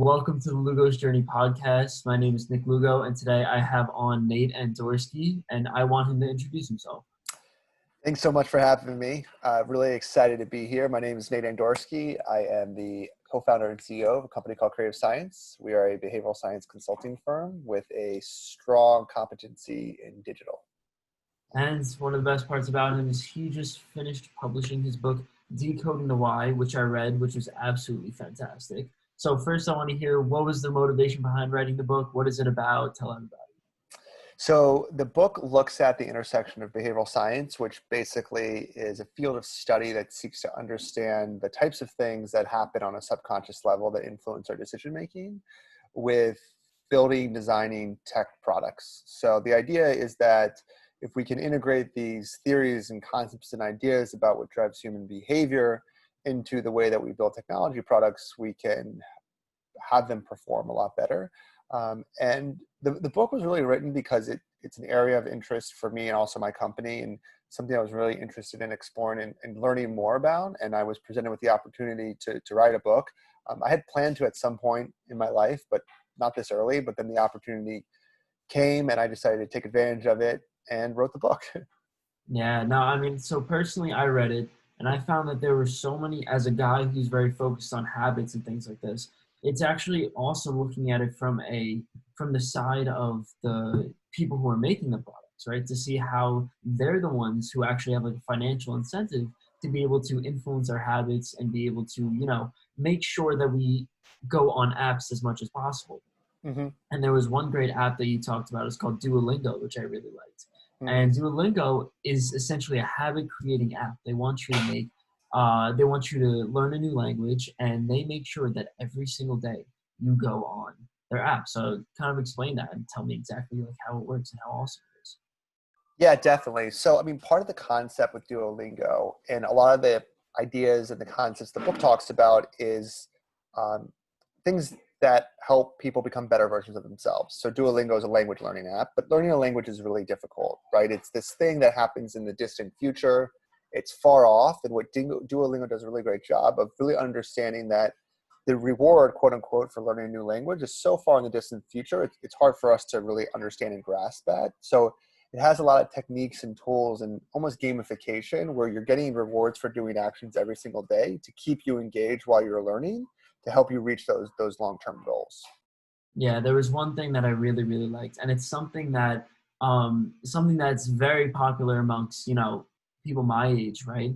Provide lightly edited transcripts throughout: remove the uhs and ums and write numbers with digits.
Welcome to the Lugo's Journey podcast. My name is Nick Lugo, and today I have on Nate Andorsky, and I want him to introduce himself. Thanks so much for having me. Really excited to be here. My name is Nate Andorsky. I am the co-founder and CEO of a company called Creative Science. We are a behavioral science consulting firm with a strong competency in digital. And one of the best parts about him is he just finished publishing his book, Decoding the Why, which I read, which was absolutely fantastic. So first I want to hear, what was the motivation behind writing the book? What is it about? Tell everybody. So the book looks at the intersection of behavioral science, which basically is a field of study that seeks to understand the types of things that happen on a subconscious level that influence our decision-making, with building, designing tech products. So the idea is that if we can integrate these theories and concepts and ideas about what drives human behavior into the way that we build technology products, we can have them perform a lot better. And the book was really written because it's an area of interest for me and also my company, and something I was really interested in exploring and learning more about. And I was presented with the opportunity to write a book. I had planned to at some point in my life, but not this early. But then the opportunity came and I decided to take advantage of it and wrote the book. Yeah, no, I mean, so personally I read it, and I found that there were so many, as a guy who's very focused on habits and things like this, it's actually also looking at it from the side of the people who are making the products, right? To see how they're the ones who actually have like a financial incentive to be able to influence our habits and be able to, make sure that we go on apps as much as possible. Mm-hmm. And there was one great app that you talked about. It's called Duolingo, which I really liked. Mm-hmm. And Duolingo is essentially a habit-creating app. They want you to learn a new language, and they make sure that every single day you go on their app. So kind of explain that and tell me exactly like how it works and how awesome it is. Yeah, definitely. So, I mean, part of the concept with Duolingo and a lot of the ideas and the concepts the book talks about is things that help people become better versions of themselves. So Duolingo is a language learning app, but learning a language is really difficult, right? It's this thing that happens in the distant future. It's far off. And what Duolingo does a really great job of really understanding that the reward, quote unquote, for learning a new language is so far in the distant future. It's hard for us to really understand and grasp that. So it has a lot of techniques and tools and almost gamification where you're getting rewards for doing actions every single day to keep you engaged while you're learning, to help you reach those long-term goals. Yeah, there was one thing that I really, really liked, and it's something that's very popular amongst, people my age, right?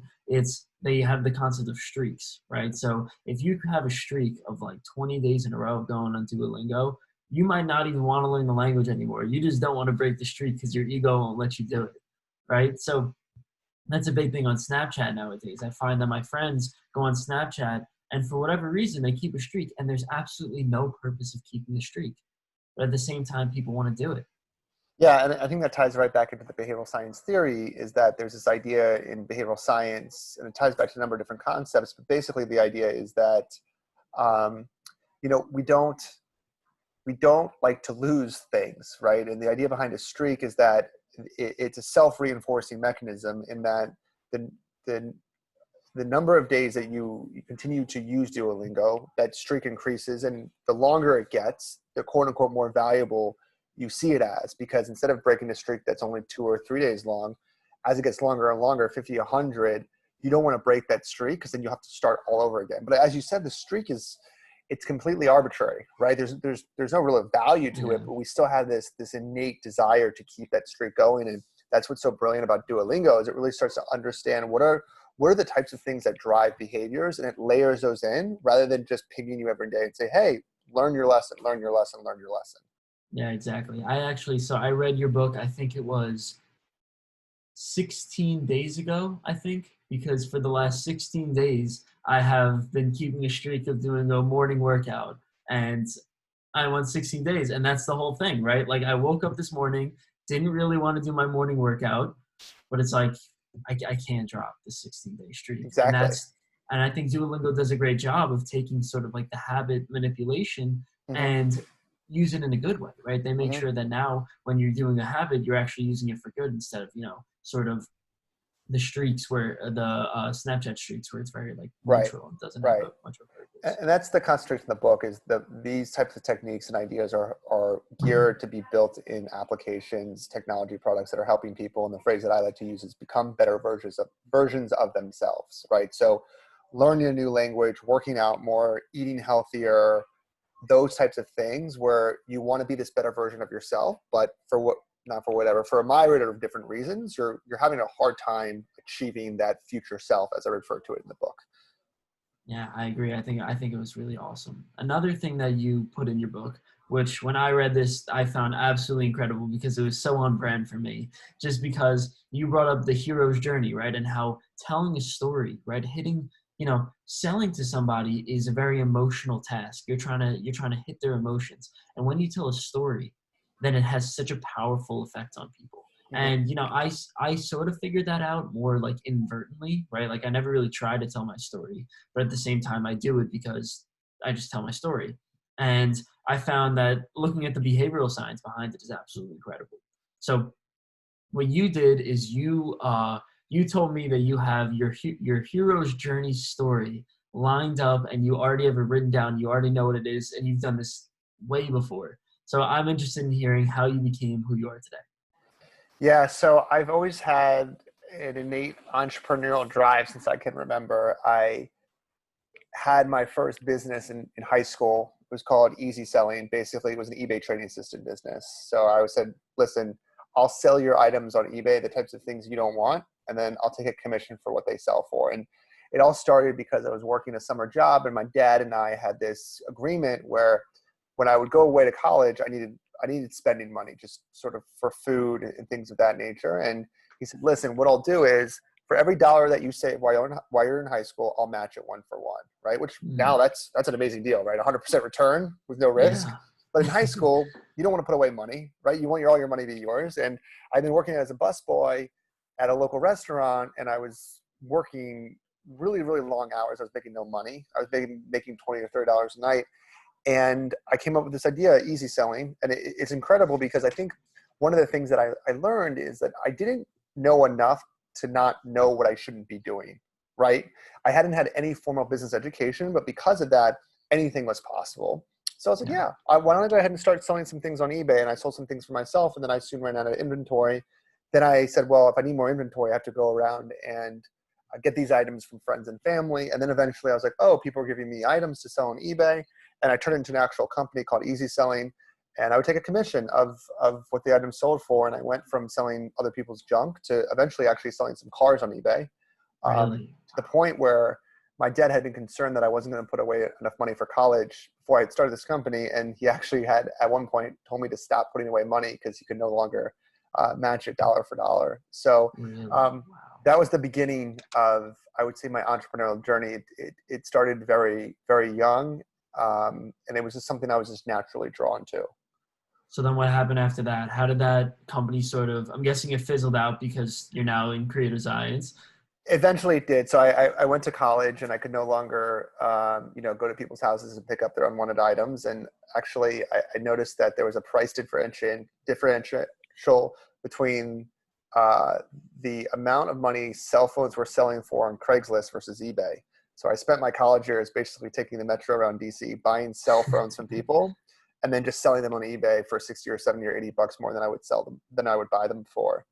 They have the concept of streaks, right? So if you have a streak of like 20 days in a row going on Duolingo, you might not even want to learn the language anymore. You just don't want to break the streak because your ego won't let you do it, right? So that's a big thing on Snapchat nowadays. I find that my friends go on Snapchat, and for whatever reason, they keep a streak, and there's absolutely no purpose of keeping the streak. But at the same time, people want to do it. Yeah, and I think that ties right back into the behavioral science theory, is that there's this idea in behavioral science, and it ties back to a number of different concepts, but basically the idea is that, we don't like to lose things, right? And the idea behind a streak is that it's a self-reinforcing mechanism in that the number of days that you continue to use Duolingo, that streak increases, and the longer it gets, the quote unquote more valuable you see it as, because instead of breaking a streak that's only 2 or 3 days long, as it gets longer and longer, 50, 100, you don't want to break that streak because then you have to start all over again. But as you said, the streak it's completely arbitrary, right? There's no real value to it, but we still have this innate desire to keep that streak going. And that's what's so brilliant about Duolingo, is it really starts to understand what are the types of things that drive behaviors, and it layers those in rather than just pinging you every day and say, hey, learn your lesson, learn your lesson, learn your lesson. Yeah, exactly. I read your book, I think it was 16 days ago, I think, because for the last 16 days, I have been keeping a streak of doing a morning workout, and I went 16 days, and that's the whole thing, right? Like, I woke up this morning, didn't really want to do my morning workout, but it's like, I can't drop the 16-day streak. Exactly. And I think Duolingo does a great job of taking sort of like the habit manipulation and use it in a good way, right? They make sure that now when you're doing a habit, you're actually using it for good instead of, sort of the streaks where the Snapchat streaks where it's very like neutral and doesn't have much of a purpose. And that's the concentration of the book is these types of techniques and ideas are geared to be built in applications, technology products that are helping people. And the phrase that I like to use is become better versions of themselves, right? So learning a new language, working out more, eating healthier, those types of things where you want to be this better version of yourself, but not for whatever, for a myriad of different reasons, you're having a hard time achieving that future self, as I refer to it in the book. Yeah, I agree. I think it was really awesome. Another thing that you put in your book, which when I read this, I found absolutely incredible because it was so on brand for me. Just because you brought up the hero's journey, right? And how telling a story, right? Selling to somebody is a very emotional task. You're trying to hit their emotions. And when you tell a story, then it has such a powerful effect on people. Mm-hmm. And I sort of figured that out more like inadvertently, right? Like I never really tried to tell my story, but at the same time I do it because I just tell my story. And I found that looking at the behavioral science behind it is absolutely incredible. So what you did is you told me that you have your hero's journey story lined up and you already have it written down. You already know what it is, and you've done this way before. So I'm interested in hearing how you became who you are today. Yeah, so I've always had an innate entrepreneurial drive since I can remember. I had my first business in high school. It was called Easy Selling. Basically, it was an eBay trading system business. So I said, listen, I'll sell your items on eBay, the types of things you don't want, and then I'll take a commission for what they sell for. And it all started because I was working a summer job, and my dad and I had this agreement where when I would go away to college, I needed spending money just sort of for food and things of that nature. And he said, listen, what I'll do is for every dollar that you save while you're in high school, I'll match it 1-for-1, right? Which now Mm, that's an amazing deal, right? 100% return with no risk. yeah. But in high school, you don't want to put away money, right? You want all your money to be yours. And I've been working as a busboy at a local restaurant, and I was working really, really long hours. I was making no money. I was making $20 or $30 a night. And I came up with this idea, easy selling. And it's incredible because I think one of the things that I learned is that I didn't know enough to not know what I shouldn't be doing, right? I hadn't had any formal business education, but because of that, anything was possible. So I was like, Yeah. yeah, why don't I go ahead and start selling some things on eBay? And I sold some things for myself, and then I soon ran out of inventory. Then I said, well, if I need more inventory, I have to go around and get these items from friends and family. And then eventually I was like, oh, people are giving me items to sell on eBay. And I turned it into an actual company called Easy Selling. And I would take a commission of what the items sold for. And I went from selling other people's junk to eventually actually selling some cars on eBay, Really. to the point where my dad had been concerned that I wasn't going to put away enough money for college before I had started this company. And he actually had at one point told me to stop putting away money because he could no longer match it dollar for dollar. So Really. um, Wow. that was the beginning of, I would say, my entrepreneurial journey. It started very, very young. And it was just something I was just naturally drawn to. So then what happened after that? How did that company sort of, I'm guessing it fizzled out because you're now in creative science. Eventually it did. So I went to college and I could no longer, go to people's houses and pick up their unwanted items. And actually I noticed that there was a price differential between the amount of money cell phones were selling for on Craigslist versus eBay. So I spent my college years basically taking the metro around DC, buying cell phones from people, and then just selling them on eBay for 60 or 70 or $80 more than I would buy them for.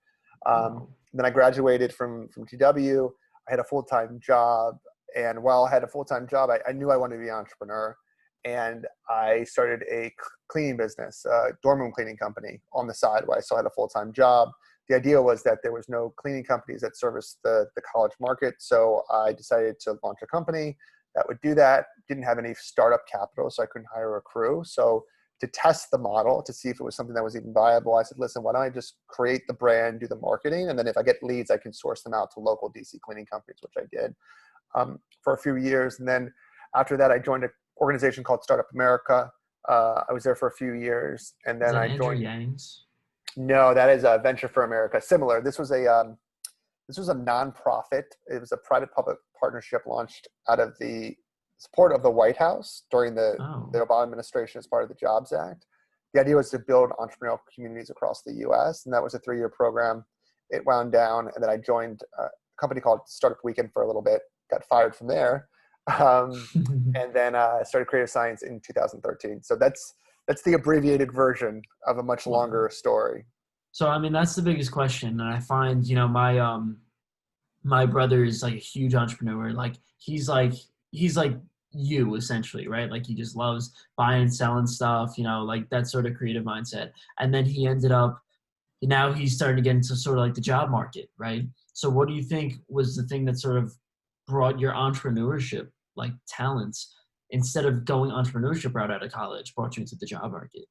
Wow. Then I graduated from GW. I had a full-time job. And while I had a full-time job, I knew I wanted to be an entrepreneur. And I started a cleaning business, a dorm room cleaning company on the side while I still had a full-time job. The idea was that there was no cleaning companies that serviced the college market. So I decided to launch a company that would do that. Didn't have any startup capital, so I couldn't hire a crew. So to test the model, to see if it was something that was even viable, I said, listen, why don't I just create the brand, do the marketing, and then if I get leads, I can source them out to local DC cleaning companies, which I did for a few years. And then after that, I joined an organization called Startup America. I was there for a few years, and Is then that I Andrew joined. Yang's? No, that is a Venture for America. Similar. This was a nonprofit. It was a private-public partnership launched out of the support of the White House during the Oh, Obama administration as part of the Jobs Act. The idea was to build entrepreneurial communities across the U.S., and that was a 3-year program. It wound down, and then I joined a company called Startup Weekend for a little bit, got fired from there. And then started creative science in 2013. So that's the abbreviated version of a much Wow. longer story. So I mean that's the biggest question, and I find my brother is like a huge entrepreneur. Like he's like you essentially, right? Like he just loves buying and selling stuff, like that sort of creative mindset. And then he ended up now he's starting to get into sort of like the job market, right? So what do you think was the thing that sort of brought your entrepreneurship like talents instead of going entrepreneurship route out of college brought you into the job market?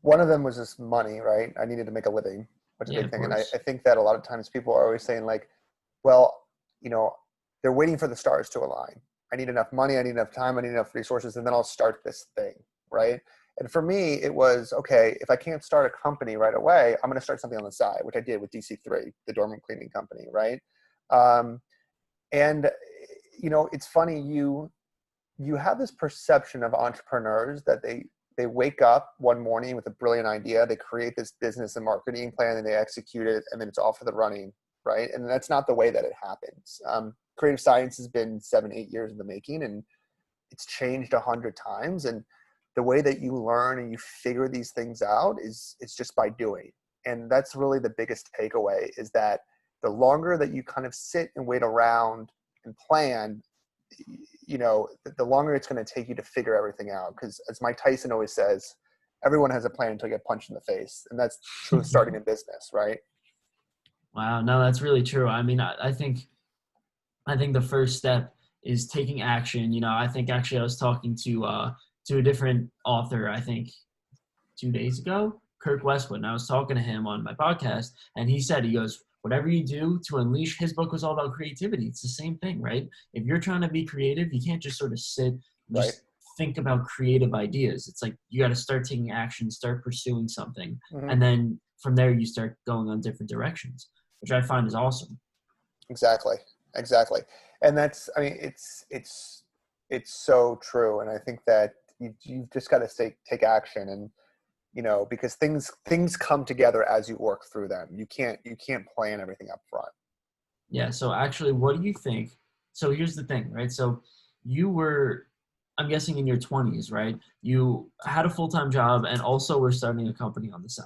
One of them was just money, right? I needed to make a living, which is a Yeah, big of thing. And I course. think that a lot of times people are always saying like, well, you know, they're waiting for the stars to align. I need enough money, I need enough time, I need enough resources, and then I'll start this thing, right? And for me, it was okay, if I can't start a company right away, I'm going to start something on the side, which I did with DC3, the dormant cleaning company, right? Um, and it's funny, you have this perception of entrepreneurs that they wake up one morning with a brilliant idea, they create this business and marketing plan, and they execute it, and then it's off for the running, right? And that's not the way that it happens. Creative science has been 7-8 years in the making, and it's changed 100 times. And the way that you learn and you figure these things out is just by doing. And that's really the biggest takeaway, is that the longer that you kind of sit and wait around and plan, the longer it's going to take you to figure everything out. Because as Mike Tyson always says, everyone has a plan until you get punched in the face. And that's true of starting a business, right? Wow, no, that's really true. I mean, I think the first step is taking action. I think actually I was talking to a different author, I think 2 days ago, Kirk Westwood, and I was talking to him on my podcast, and he goes, whatever you do to unleash, his book was all about creativity. It's the same thing, right? If you're trying to be creative, you can't just sort of sit and Right. just think about creative ideas. It's like you got to start taking action, start pursuing something, Hmm. and then from there you start going on different directions, which I find is awesome. Exactly. Exactly. And that's, I mean, it's so true. And I think that you've just got to take action, and, because things come together as you work through them. You can't plan everything up front. Yeah. So actually, what do you think? So here's the thing, right? So you were, I'm guessing, in your 20s, right? You had a full time job and also were starting a company on the side.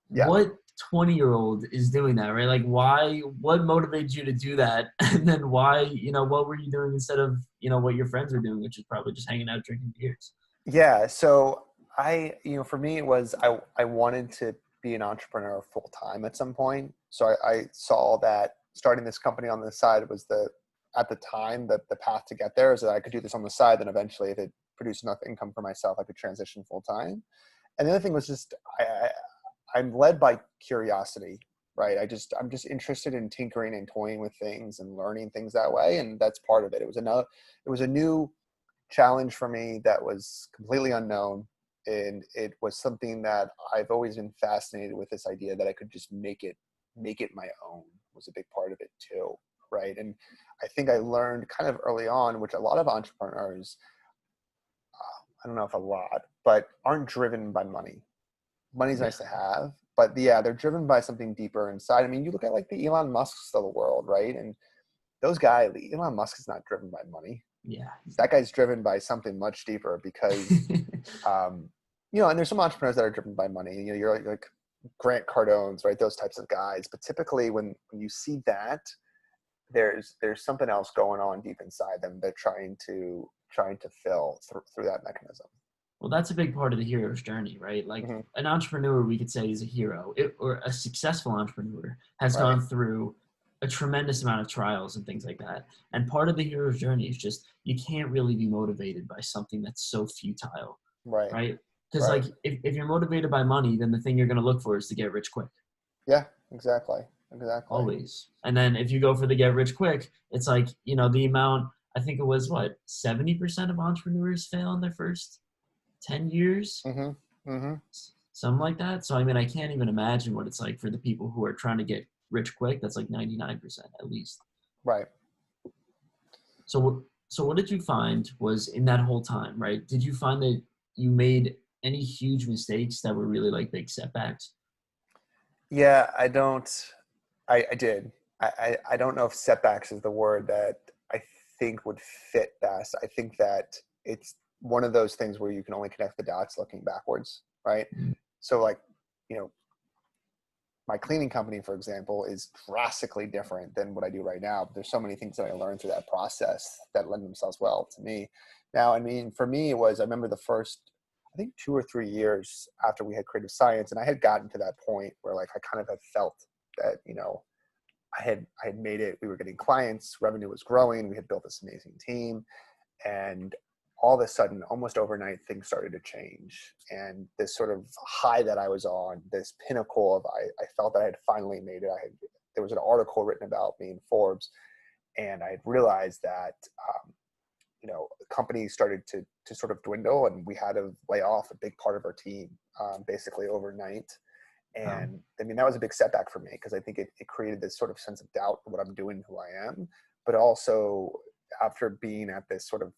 Yeah. What 20-year-old is doing that, right? Like, why, what motivated you to do that? And then why, what were you doing instead of, what your friends were doing, which is probably just hanging out drinking beers? Yeah. So for me, it was, I wanted to be an entrepreneur full time at some point. So I saw that starting this company on the side was at the time, the path to get there is that I could do this on the side. Then eventually, if it produced enough income for myself, I could transition full time. And the other thing was just, I'm led by curiosity, right? I'm just interested in tinkering and toying with things and learning things that way. And that's part of it. It was a new challenge for me that was completely unknown. And it was something that I've always been fascinated with, this idea that I could just make it my own was a big part of it too. Right. And I think I learned kind of early on, which a lot of entrepreneurs, I don't know if a lot, but aren't driven by money. Money's Yeah. nice to have, but yeah, they're driven by something deeper inside. I mean, you look at like the Elon Musks of the world, right? And those guys, Elon Musk is not driven by money. Yeah. He's That not. guy's driven by something much deeper, because um, and there's some entrepreneurs that are driven by money. You're like Grant Cardone's, right? Those types of guys. But typically, when you see that, there's something else going on deep inside them. They're trying to fill through that mechanism. Well, that's a big part of the hero's journey, right? Like Hmm. an entrepreneur, we could say, is a hero, or a successful entrepreneur has Right. gone through a tremendous amount of trials and things like that. And part of the hero's journey is just you can't really be motivated by something that's so futile, Right. right? Because Right. like if you're motivated by money, then the thing you're going to look for is to get rich quick, Yeah. Exactly. Exactly. always. And then if you go for the get rich quick, it's like the amount. I think it was what 70% of entrepreneurs fail in their first 10 years, Hmm. Hmm. something like that. So I mean, I can't even imagine what it's like for the people who are trying to get rich quick. That's like 99% at least. Right. So what did you find was in that whole time, right? Did you find that you made any huge mistakes that were really like big setbacks? Yeah. I don't. I did. I don't know if setbacks is the word that I think would fit best. I think that it's one of those things where you can only connect the dots looking backwards, right? Mm. So like, you know, my cleaning company, for example, is drastically different than what I do right now. But there's so many things that I learned through that process that lend themselves well to me. Now, I mean, for me, I remember the first, I think 2 or 3 years after we had creative science, and I had gotten to that point where like I kind of had felt that, you know, I had made it, we were getting clients, revenue was growing, we had built this amazing team, and all of a sudden, almost overnight, things started to change. And this sort of high that I was on, this pinnacle of I felt that I had finally made it. There was an article written about me in Forbes, and I had realized that you know, companies started to sort of dwindle, and we had to lay off a big part of our team basically overnight. Wow. And I mean, that was a big setback for me because I think it created this sort of sense of doubt of what I'm doing, who I am, but also after being at this sort of,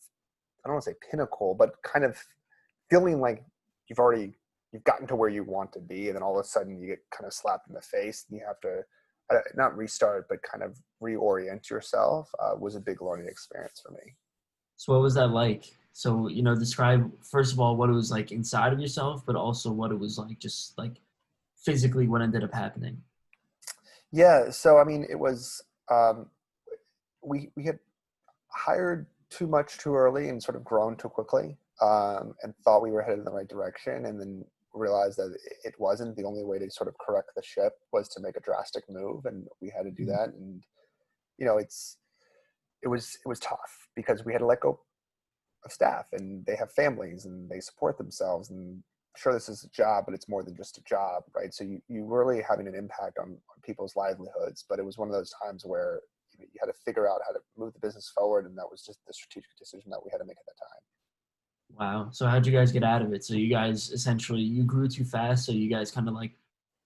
I don't want to say pinnacle, but kind of feeling like you've gotten to where you want to be. And then all of a sudden you get kind of slapped in the face and you have to not restart, but kind of reorient yourself was a big learning experience for me. So what was that like? So, describe first of all what it was like inside of yourself, but also what it was like just like physically what ended up happening. Yeah. So, I mean, it was, we had hired too much too early and sort of grown too quickly, and thought we were headed in the right direction, and then realized that it wasn't. The only way to sort of correct the ship was to make a drastic move, and we had to do Mhm. that. And you know, it was tough because we had to let go of staff, and they have families and they support themselves. And sure, this is a job, but it's more than just a job, right? So you really having an impact on people's livelihoods. But it was one of those times where you had to figure out how to move the business forward, and that was just the strategic decision that we had to make at that time. Wow. So how'd you guys get out of it? So you guys essentially you grew too fast, so you guys kind of like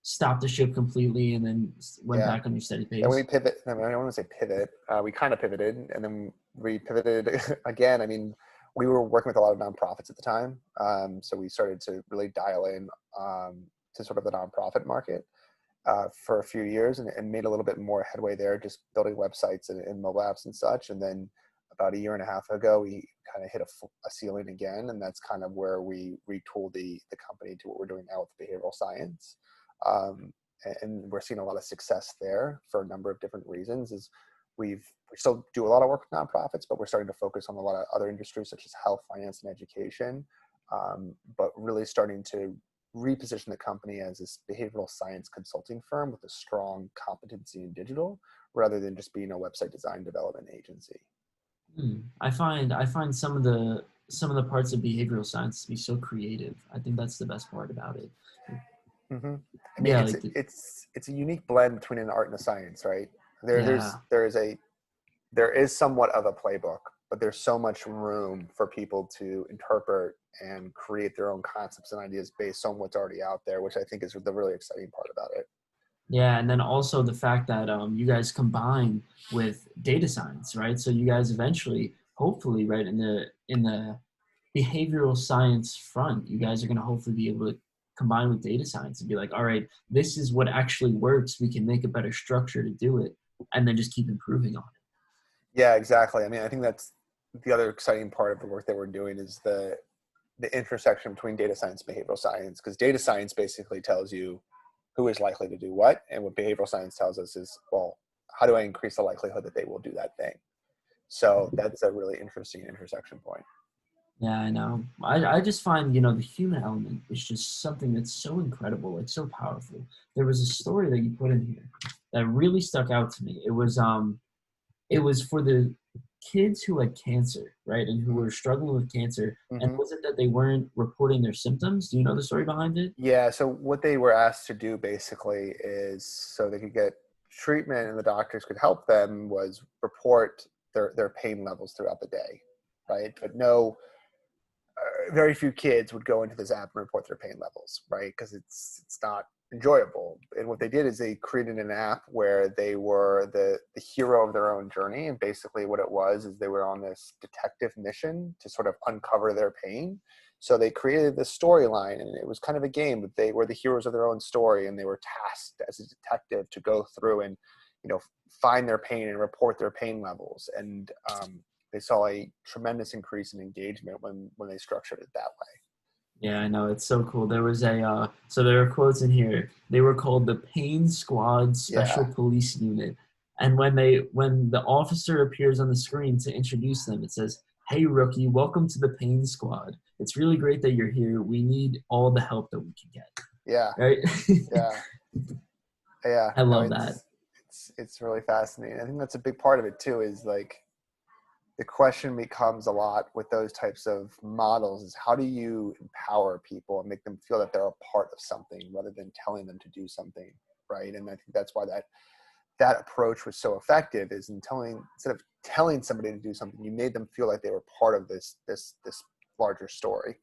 stopped the ship completely and then went Yeah. back on your steady And we pace. pivot. I mean, I don't want to say pivot. We kind of pivoted, and then we pivoted again. I mean, we were working with a lot of nonprofits at the time, so we started to really dial in to sort of the nonprofit market for a few years, and made a little bit more headway there, just building websites and mobile apps and such. And then about a year and a half ago, we kind of hit a ceiling again, and that's kind of where we retooled the company to what we're doing now with behavioral science. Um, and we're seeing a lot of success there for a number of different reasons. Is we still do a lot of work with nonprofits, but we're starting to focus on a lot of other industries such as health, finance, and education. But really starting to reposition the company as this behavioral science consulting firm with a strong competency in digital, rather than just being a website design development agency. I find some of the parts of behavioral science to be so creative. I think that's the best part about it. hmm I mean, Yeah, it's like it's a unique blend between an art and a science, right? yeah. There is somewhat of a playbook, but there's so much room for people to interpret and create their own concepts and ideas based on what's already out there, which I think is the really exciting part about it. Yeah, and then also the fact that you guys combine with data science, right? So you guys eventually, hopefully, right, in the behavioral science front, you guys are going to hopefully be able to combine with data science and be like, all right, this is what actually works. We can make a better structure to do it, and then just keep improving on it. Yeah, exactly. I mean, I think that's the other exciting part of the work that we're doing is the intersection between data science and behavioral science, because data science basically tells you who is likely to do what, and what behavioral science tells us is, well, how do I increase the likelihood that they will do that thing? So that's a really interesting intersection point. Yeah, I know. I just find, the human element is just something that's so incredible, like so powerful. There was a story that you put in here that really stuck out to me. It was for the kids who had cancer, right? And who were struggling with cancer. And Mm-hmm. was it that they weren't reporting their symptoms? Do you know the story behind it? Yeah. So what they were asked to do basically is so they could get treatment and the doctors could help them was report their pain levels throughout the day, right? But no, very few kids would go into this app and report their pain levels, right? Because it's not enjoyable. And what they did is they created an app where they were the hero of their own journey. And basically what it was is they were on this detective mission to sort of uncover their pain. So they created this storyline, and it was kind of a game, but they were the heroes of their own story, and they were tasked as a detective to go through and, you know, find their pain and report their pain levels. And they saw a tremendous increase in engagement when they structured it that way. Yeah, I know. It's so cool. There was so there are quotes in here. They were called the Pain Squad Special Yeah. Police Unit. And when the officer appears on the screen to introduce them, it says, "Hey, rookie, welcome to the Pain Squad. It's really great that you're here. We need all the help that we can get." Yeah. Right? Yeah. Yeah. I No, love that. it's really fascinating. I think that's a big part of it too, is like the question becomes a lot with those types of models is how do you empower people and make them feel that they're a part of something rather than telling them to do something, right? And I think that's why that approach was so effective, is instead of telling somebody to do something, you made them feel like they were part of this larger story.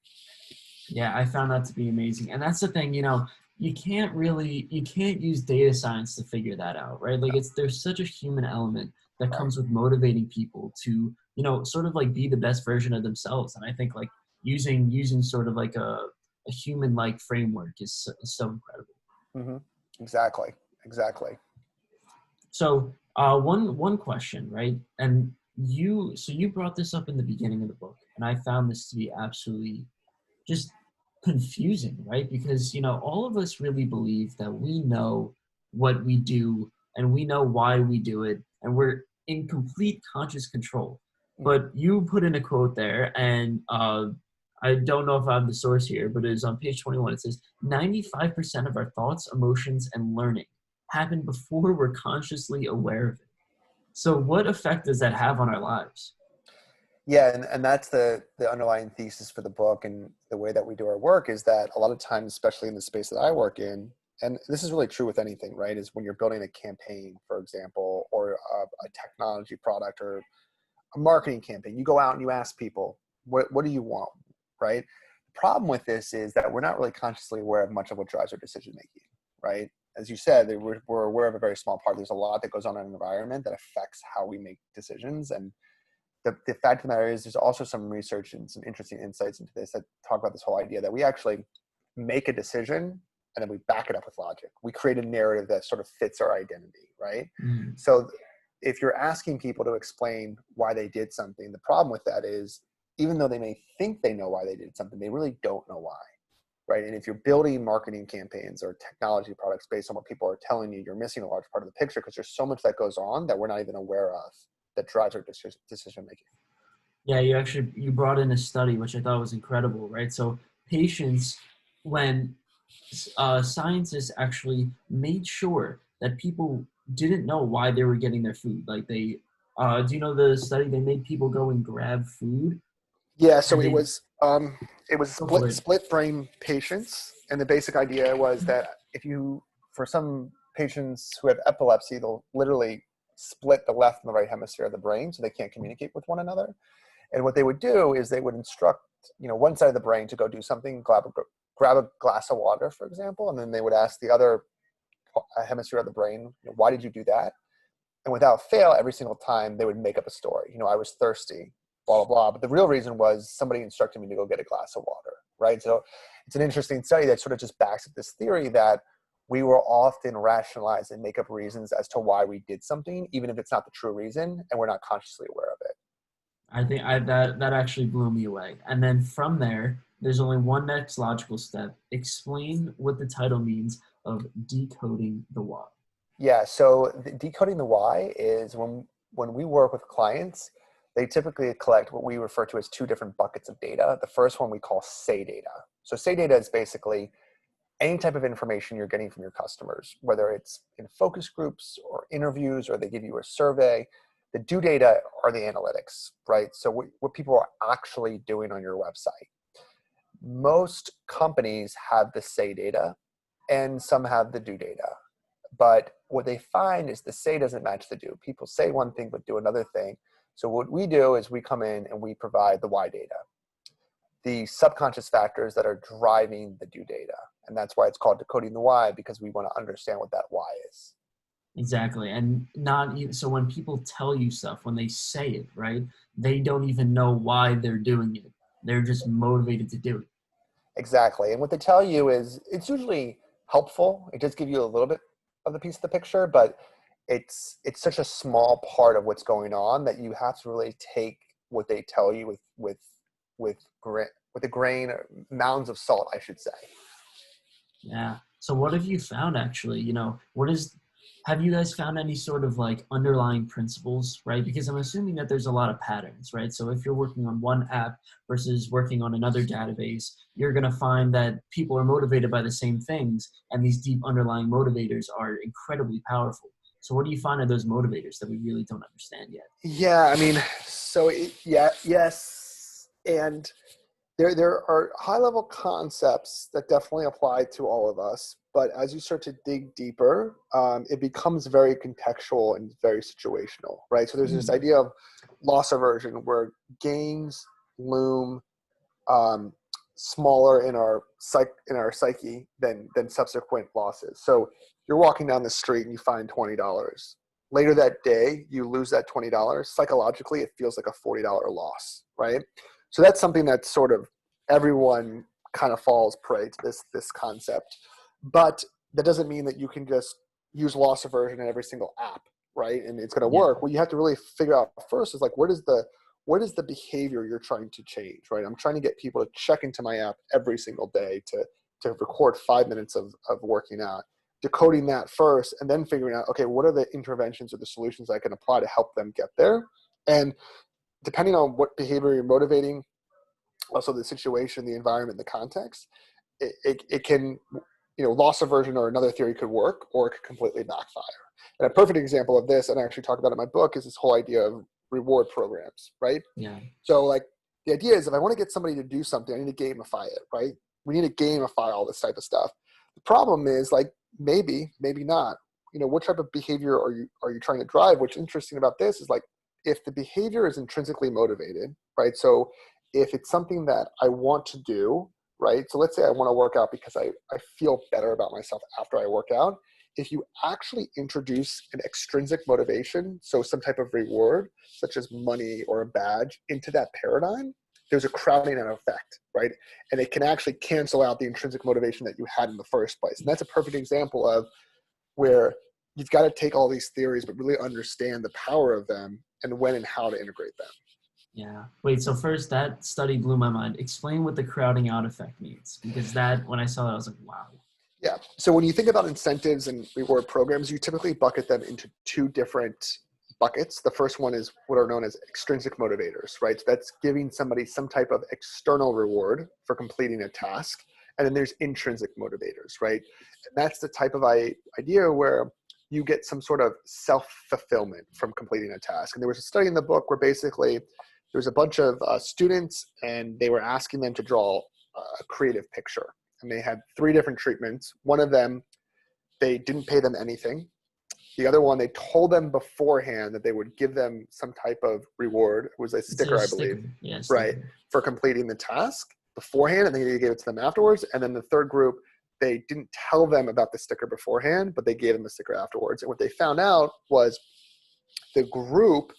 Yeah, I found that to be amazing. And that's the thing, you can't use data science to figure that out, right? Like there's such a human element that Right. comes with motivating people to, sort of like be the best version of themselves. And I think like using sort of like a human like framework is so incredible. Mm-hmm. Exactly. So one question, right? And you brought this up in the beginning of the book, and I found this to be absolutely just confusing, right? Because all of us really believe that we know what we do and we know why we do it, and we're in complete conscious control. But you put in a quote there, and I don't know if I have the source here, but it is on page 21. It says 95% of our thoughts, emotions, and learning happen before we're consciously aware of it. So what effect does that have on our lives? Yeah, and that's the underlying thesis for the book, and the way that we do our work is that a lot of times, especially in the space that I work in, and this is really true with anything, right, is when you're building a campaign, for example, or a technology product or a marketing campaign, you go out and you ask people, what do you want, right? The problem with this is that we're not really consciously aware of much of what drives our decision making, right? As you said, we're aware of a very small part. There's a lot that goes on in an environment that affects how we make decisions. And the fact of the matter is there's also some research and some interesting insights into this that talk about this whole idea that we actually make a decision and then we back it up with logic. We create a narrative that sort of fits our identity, right? Mm. So if you're asking people to explain why they did something, the problem with that is even though they may think they know why they did something, they really don't know why, right? And if you're building marketing campaigns or technology products based on what people are telling you, you're missing a large part of the picture because there's so much that goes on that we're not even aware of that drives our decision making. Yeah, you brought in a study which I thought was incredible, right? So patients, when scientists actually made sure that people didn't know why they were getting their food. Like do you know the study? They made people go and grab food, Yeah, so and they it was go for it. split brain patients, and the basic idea was that for some patients who have epilepsy, they'll literally split the left and the right hemisphere of the brain, so they can't communicate with one another. And what they would do is they would instruct, one side of the brain to go do something, grab a glass of water, for example, and then they would ask the other hemisphere of the brain, why did you do that? And without fail, every single time they would make up a story. I was thirsty, blah, blah, blah. But the real reason was somebody instructed me to go get a glass of water, right? So it's an interesting study that sort of just backs up this theory that we will often rationalize and make up reasons as to why we did something, even if it's not the true reason, and we're not consciously aware of it. I think that actually blew me away. And then from there, there's only one next logical step. Explain what the title means of decoding the why. Yeah, so decoding the why is when we work with clients, they typically collect what we refer to as two different buckets of data. The first one we call say data. So say data is basically any type of information you're getting from your customers, whether it's in focus groups or interviews, or they give you a survey. The do data are the analytics, right? So what people are actually doing on your website. Most companies have the say data and some have the do data. But what they find is the say doesn't match the do. People say one thing but do another thing. So what we do is we come in and we provide the why data, the subconscious factors that are driving the do data. And that's why it's called decoding the why, because we want to understand what that why is. Exactly. And not even so when people tell you stuff, when they say it, right, they don't even know why they're doing it. They're just motivated to do it. Exactly. And what they tell you is it's usually helpful. It does give you a little bit of the piece of the picture, but it's such a small part of what's going on that you have to really take what they tell you with a grain, mounds of salt, I should say. Yeah. So what have you found actually? Have you guys found any sort of like underlying principles, right? Because I'm assuming that there's a lot of patterns, right? So if you're working on one app versus working on another database, you're going to find that people are motivated by the same things, and these deep underlying motivators are incredibly powerful. So what do you find are those motivators that we really don't understand yet? Yeah, I mean, yes, and there are high level concepts that definitely apply to all of us, but as you start to dig deeper, it becomes very contextual and very situational, right? So there's this Hmm. idea of loss aversion, where gains loom smaller in our psyche than subsequent losses. So you're walking down the street and you find $20. Later that day, you lose that $20. Psychologically, it feels like a $40 loss, right? So that's something that sort of everyone kind of falls prey to this concept. But that doesn't mean that you can just use loss aversion in every single app, right? And it's going to Yeah. work. What you have to really figure out first is like, what is the behavior you're trying to change, right? I'm trying to get people to check into my app every single day to record 5 minutes of working out, decoding that first, and then figuring out, okay, what are the interventions or the solutions I can apply to help them get there? And depending on what behavior you're motivating, also the situation, the environment, the context, it can, loss aversion or another theory could work, or it could completely backfire. And a perfect example of this, and I actually talk about it in my book, is this whole idea of reward programs, right? Yeah. So like the idea is, if I want to get somebody to do something, I need to gamify it, right? We need to gamify all this type of stuff. The problem is, like, maybe not. What type of behavior are you trying to drive? What's interesting about this is, like, if the behavior is intrinsically motivated, right? So if it's something that I want to do, right? So let's say I want to work out because I feel better about myself after I work out. If you actually introduce an extrinsic motivation, so some type of reward, such as money or a badge, into that paradigm, there's a crowding out effect, right? And it can actually cancel out the intrinsic motivation that you had in the first place. And that's a perfect example of where you've got to take all these theories, but really understand the power of them and when and how to integrate them. Yeah. Wait, so first, that study blew my mind. Explain what the crowding out effect means, because that, when I saw that, I was like, wow. Yeah. So when you think about incentives and reward programs, you typically bucket them into two different buckets. The first one is what are known as extrinsic motivators, right? So that's giving somebody some type of external reward for completing a task. And then there's intrinsic motivators, right? And that's the type of idea where you get some sort of self-fulfillment from completing a task. And there was a study in the book where basically there was a bunch of students, and they were asking them to draw a creative picture. And they had 3 different treatments. One of them, they didn't pay them anything. The other one, they told them beforehand that they would give them some type of reward. It was a It's sticker, a I believe, sticker. Yeah, right, sticker. for completing the task beforehand, and then they gave it to them afterwards. And then the third group, they didn't tell them about the sticker beforehand, but they gave them the sticker afterwards. And what they found out was the group,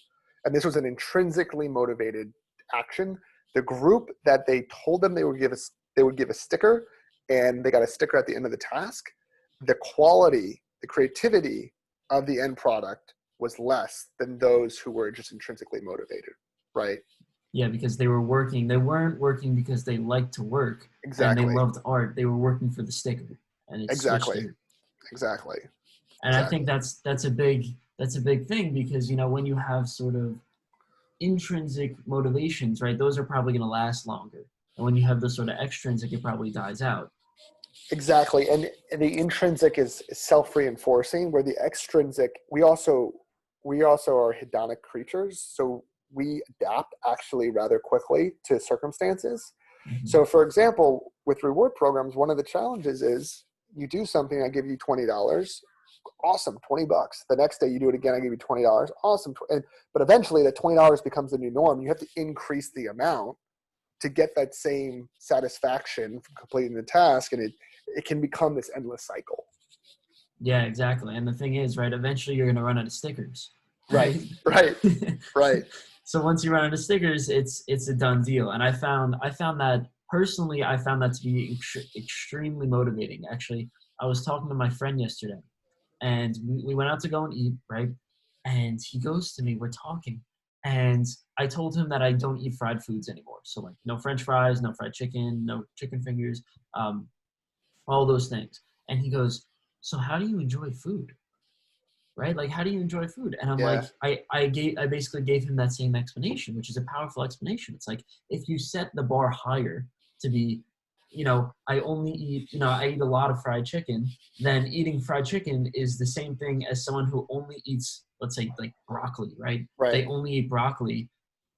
and this was an intrinsically motivated action, the group that they told them they would give a sticker, and they got a sticker at the end of the task, the quality, the creativity of the end product was less than those who were just intrinsically motivated, right? Yeah, because they were working. They weren't working because they liked to work and they Exactly. loved art. They were working for the sticker, and it switched Exactly. it. Exactly. And I think Exactly. that's a big thing, because when you have sort of intrinsic motivations, right, those are probably going to last longer. And when you have the sort of extrinsic, it probably dies out. Exactly. And the intrinsic is self-reinforcing, where the extrinsic, we also are hedonic creatures. So we adapt actually rather quickly to circumstances. Mhm. So for example, with reward programs, one of the challenges is you do something, I give you $20. Awesome, $20. The next day you do it again, I give you $20. Awesome. But eventually that $20 becomes the new norm. You have to increase the amount to get that same satisfaction from completing the task, and it can become this endless cycle. Yeah, exactly. And the thing is, right, eventually you're going to run out of stickers, Right, right? right, right. So once you run out of stickers, it's a done deal. And I found that personally, I found that to be extremely motivating. Actually, I was talking to my friend yesterday, and we went out to go and eat, right? And he goes to me, we're talking, And I told him that I don't eat fried foods anymore. So like no French fries, no fried chicken, no chicken fingers, um, all those things. And he goes, so how do you enjoy food? Right? Like, how do you enjoy food? And I'm like, Yeah. I basically gave him that same explanation, which is a powerful explanation. It's like, if you set the bar higher to be, I only eat, I eat a lot of fried chicken, then eating fried chicken is the same thing as someone who only eats, let's say, like broccoli, right? Right. They only eat broccoli.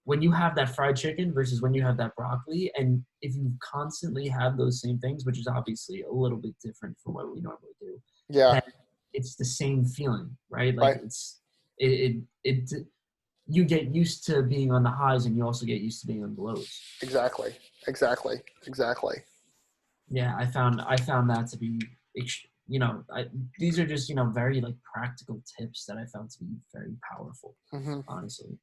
When you have that fried chicken versus when you have that broccoli, and if you constantly have those same things, which is obviously a little bit different from what we normally do, Yeah. then it's the same feeling, right? Like Right. it you get used to being on the highs and you also get used to being on the lows. Exactly. Exactly. Exactly. Yeah, I found that to be, these are just, very like practical tips that I found to be very powerful, Hmm. honestly.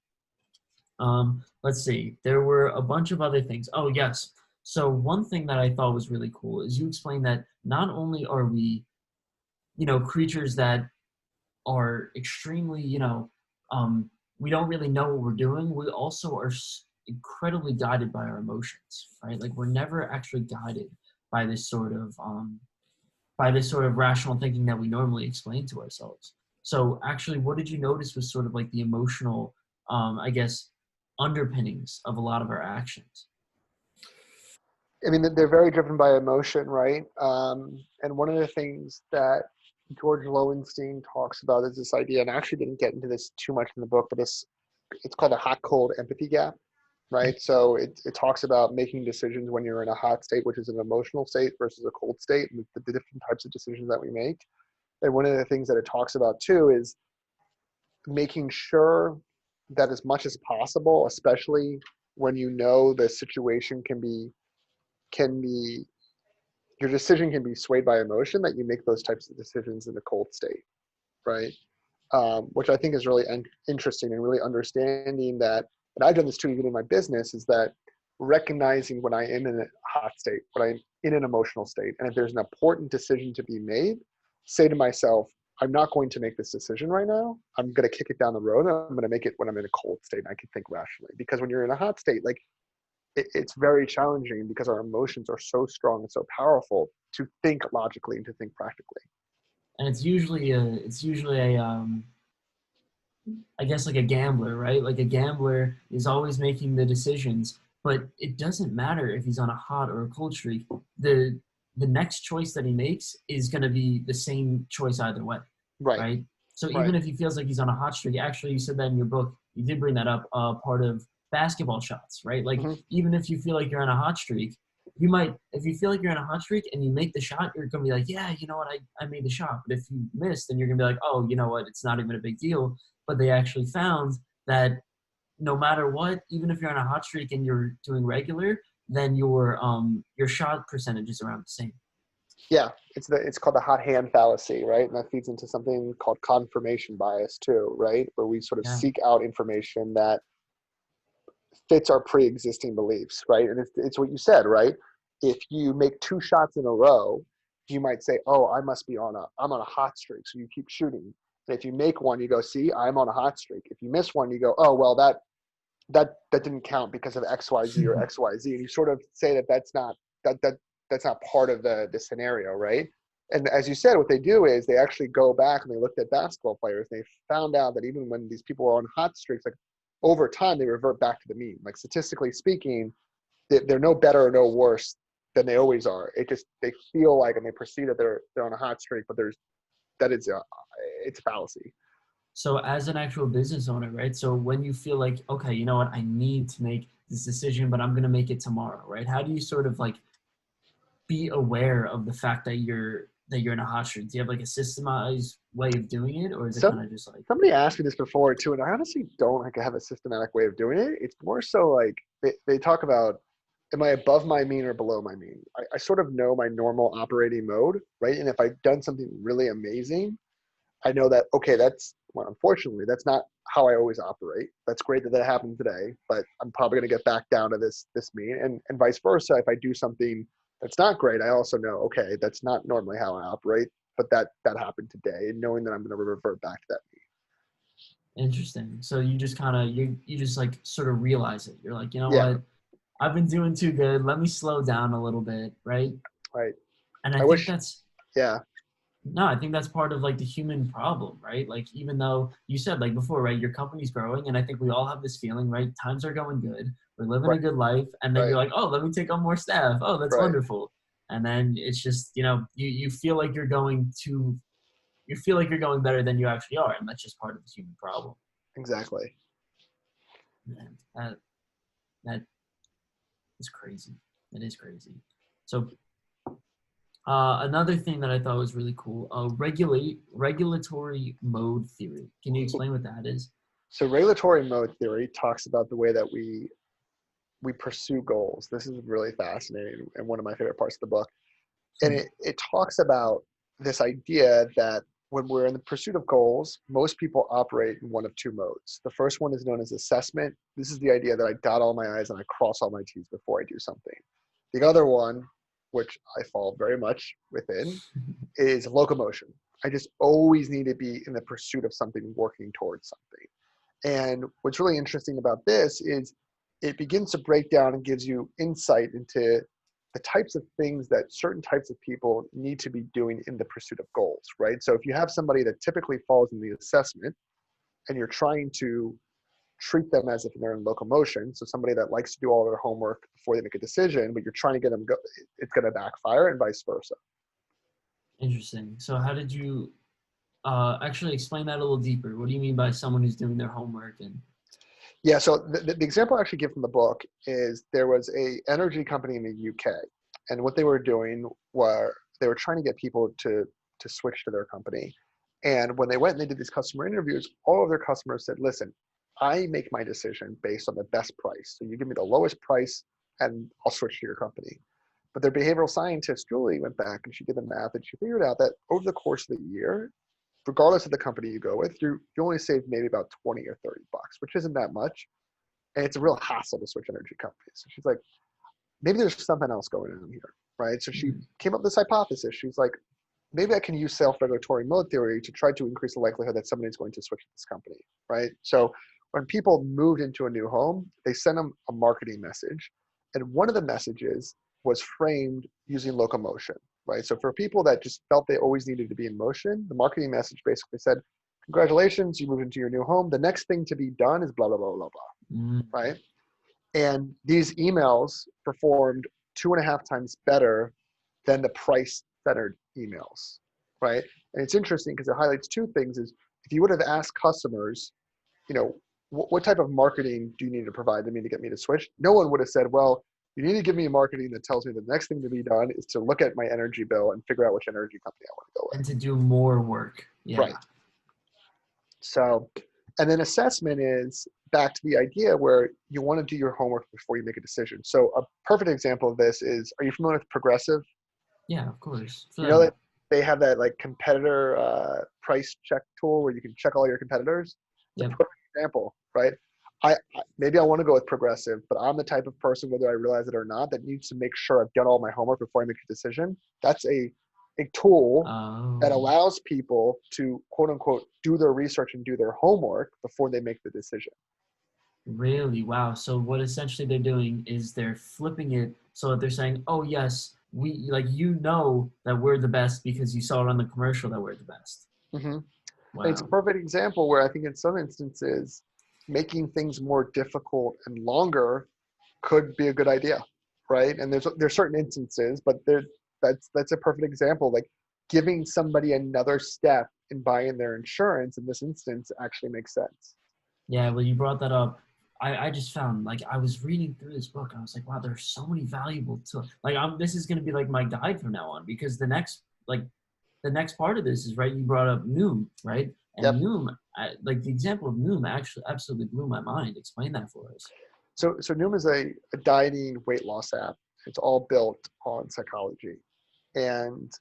Let's see. There were a bunch of other things. Oh, yes. So one thing that I thought was really cool is you explained that not only are we, creatures that are extremely, we don't really know what we're doing. We also are incredibly guided by our emotions, right? Like we're never actually guided by this sort of rational thinking that we normally explain to ourselves. So actually, what did you notice was sort of like the emotional, I guess, underpinnings of a lot of our actions? I mean, they're very driven by emotion, right? And one of the things that George Lowenstein talks about is this idea, and I actually didn't get into this too much in the book, but it's called a hot cold empathy gap, right? So it talks about making decisions when you're in a hot state, which is an emotional state, versus a cold state, and the different types of decisions that we make. And one of the things that it talks about too is making sure that as much as possible, especially when you know the situation can be your decision can be swayed by emotion, that you make those types of decisions in a cold state, right? Which I think is really interesting, and really understanding that, and I've done this too, even in my business, is that recognizing when I am in a hot state, when I'm in an emotional state, and if there's an important decision to be made, say to myself, I'm not going to make this decision right now. I'm going to kick it down the road. I'm going to make it when I'm in a cold state and I can think rationally. Because when you're in a hot state, like it's very challenging because our emotions are so strong and so powerful to think logically and to think practically. And it's usually a I guess like a gambler, right? Like a gambler is always making the decisions, but it doesn't matter if he's on a hot or a cold streak. The next choice that he makes is going to be the same choice either way, Right. right? So Right. even if he feels like he's on a hot streak, actually, you said that in your book. You did bring that up. Part of basketball shots, right? Like Hmm. even if you feel like you're on a hot streak, you might, if you feel like you're on a hot streak and you make the shot, you're gonna be like, yeah, you know what, I made the shot. But if you miss, then you're gonna be like, oh, you know what, it's not even a big deal. But they actually found that no matter what, even if you're on a hot streak and you're doing regular, then your shot percentage is around the same. Yeah, it's called the hot hand fallacy, right? And that feeds into something called confirmation bias too, right? Where we sort of Yeah. seek out information that fits our pre-existing beliefs, right? And it's what you said, right? If you make two shots in a row, you might say, "Oh, I'm on a hot streak," so you keep shooting. And if you make one, you go, "See, I'm on a hot streak." If you miss one, you go, "Oh, well, that didn't count because of X, Y, Z or X, Y, Z," and you sort of say that that's not part of the scenario, right? And as you said, what they do is they actually go back and they looked at basketball players and they found out that even when these people are on hot streaks, like over time they revert back to the mean. Like statistically speaking, they're no better or no worse than they always are. It just they feel like and they perceive that they're on a hot streak, but it's a fallacy. So as an actual business owner, right? So when you feel like, okay, you know what, I need to make this decision, but I'm gonna make it tomorrow, right? How do you sort of like be aware of the fact that you're in a hot streak? Do you have like a systemized way of doing it, or is it kind Some of just like, Somebody asked me this before too, and I honestly don't like have a systematic way of doing it. It's more so like they talk about, am I above my mean or below my mean? I sort of know my normal operating mode, right? And if I've done something really amazing, I know that, okay, well, unfortunately, that's not how I always operate. That's great that happened today, but I'm probably going to get back down to this mean, and vice versa. If I do something that's not great, I also know, okay, that's not normally how I operate, but that happened today, and knowing that I'm going to revert back to that mean. Interesting. So you just kind of you just like sort of realize it. You're like, you know Yeah, what? I've been doing too good. Let me slow down a little bit, right? right. And I I think wish, that's yeah, no, I think that's part of like the human problem, right? Like even though you said like before, right, your company's growing, and I think we all have this feeling, right? Times are going good, we're living right, a good life, and then right, you're like, oh, let me take on more staff. Oh, that's right. wonderful. And then it's just, you feel like you feel like you're going better than you actually are, and that's just part of the human problem. Exactly. Man, that is crazy. It is crazy. So another thing that I thought was really cool, regulatory mode theory. Can you explain what that is? So regulatory mode theory talks about the way that we pursue goals. This is really fascinating and one of my favorite parts of the book. And Hmm. it talks about this idea that when we're in the pursuit of goals, most people operate in one of two modes. The first one is known as assessment. This is the idea that I dot all my I's and I cross all my T's before I do something. The other one, which I fall very much within, is locomotion. I just always need to be in the pursuit of something, working towards something. And what's really interesting about this is it begins to break down and gives you insight into the types of things that certain types of people need to be doing in the pursuit of goals, right? So if you have somebody that typically falls in the assessment and you're trying to treat them as if they're in locomotion, so somebody that likes to do all their homework before they make a decision, but you're trying to get them go, it's going to backfire and vice versa. Interesting. So how did you actually explain that a little deeper? What do you mean by someone who's doing their homework and Yeah, so the example I actually give from the book is there was a energy company in the UK, and what they were doing were they were trying to get people to switch to their company. And when they went and they did these customer interviews, all of their customers said, "Listen, I make my decision based on the best price. So you give me the lowest price, and I'll switch to your company." But their behavioral scientist Julie went back and she did the math and she figured out that over the course of the year, regardless of the company you go with, you only save maybe about 20 or 30 bucks, which isn't that much. And it's a real hassle to switch energy companies. So she's like, maybe there's something else going on here, right? So she mhm, came up with this hypothesis. She's like, maybe I can use self-regulatory mode theory to try to increase the likelihood that somebody's going to switch to this company, right? So when people moved into a new home, they sent them a marketing message. And one of the messages was framed using locomotion, right? So for people that just felt they always needed to be in motion, the marketing message basically said, congratulations, you moved into your new home. The next thing to be done is blah, blah, blah, blah, blah, mm, right? And these emails performed 2.5 times better than the price centered emails, right? And it's interesting because it highlights two things is if you would have asked customers, you know, what type of marketing do you need to provide me to get me to switch? No one would have said, well, you need to give me a marketing that tells me the next thing to be done is to look at my energy bill and figure out which energy company I want to go and with. to do more work. Yeah. Right. So, and then assessment is back to the idea where you want to do your homework before you make a decision. So a perfect example of this is, are you familiar with Progressive? Yeah, of course. You know So, that they have that like competitor price check tool where you can check all your competitors. It's a yep. perfect example, right? Maybe I want to go with Progressive, but I'm the type of person, whether I realize it or not, that needs to make sure I've done all my homework before I make a decision. That's a tool that Oh, allows people to quote unquote do their research and do their homework before they make the decision. really? Wow. So what essentially they're doing is they're flipping it so that they're saying, "Oh yes, we like that we're the best because you saw it on the commercial that we're the best." Hmm. And it's a Wow. perfect example where I think in some instances, making things more difficult and longer could be a good idea, right? And there's certain instances, but that's a perfect example. Like giving somebody another step in buying their insurance in this instance actually makes sense. Yeah, well, you brought that up. I just found like I was reading through this book. I was like, wow, there's so many valuable to like. This is gonna be like my guide from now on because the next part of this is right. You brought up Noom, right? And Yep. Noom, like the example of Noom, actually absolutely blew my mind. Explain that for us. So Noom is a dieting weight loss app. It's all built on psychology, and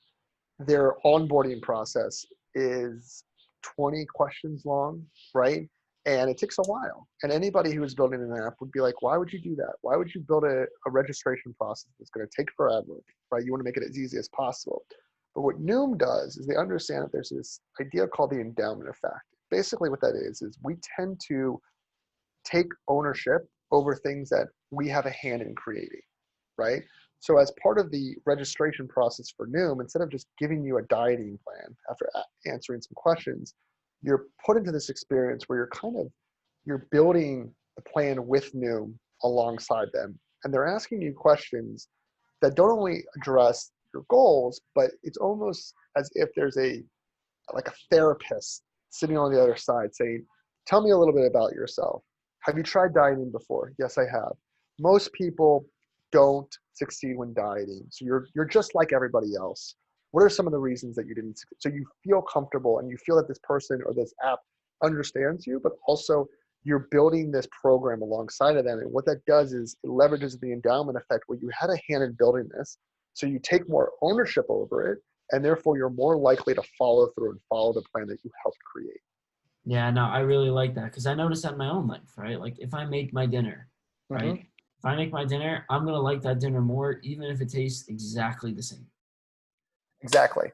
their onboarding process is 20 questions long, right? And it takes a while. And anybody who is building an app would be like, why would you do that? Why would you build a registration process that's going to take forever, right? You want to make it as easy as possible. But what Noom does is they understand that there's this idea called the endowment effect. basically what that is we tend to take ownership over things that we have a hand in creating, right? So as part of the registration process for Noom, instead of just giving you a dieting plan after answering some questions, you're put into this experience where you're building the plan with Noom alongside them. And they're asking you questions that don't only address your goals, but it's almost as if there's like a therapist sitting on the other side saying, tell me a little bit about yourself. Have you tried dieting before? Yes, I have. Most people don't succeed when dieting. So you're just like everybody else. What are some of the reasons that you didn't succeed? So you feel comfortable and you feel that this person or this app understands you, but also you're building this program alongside of them. And what that does is it leverages the endowment effect where you had a hand in building this. So you take more ownership over it, and therefore you're more likely to follow through and follow the plan that you helped create. Yeah, no, I really like that because I notice that in my own life, right? Like if I make my dinner, right? Mm-hmm. If I make my dinner, I'm gonna like that dinner more, even if it tastes exactly the same. Exactly.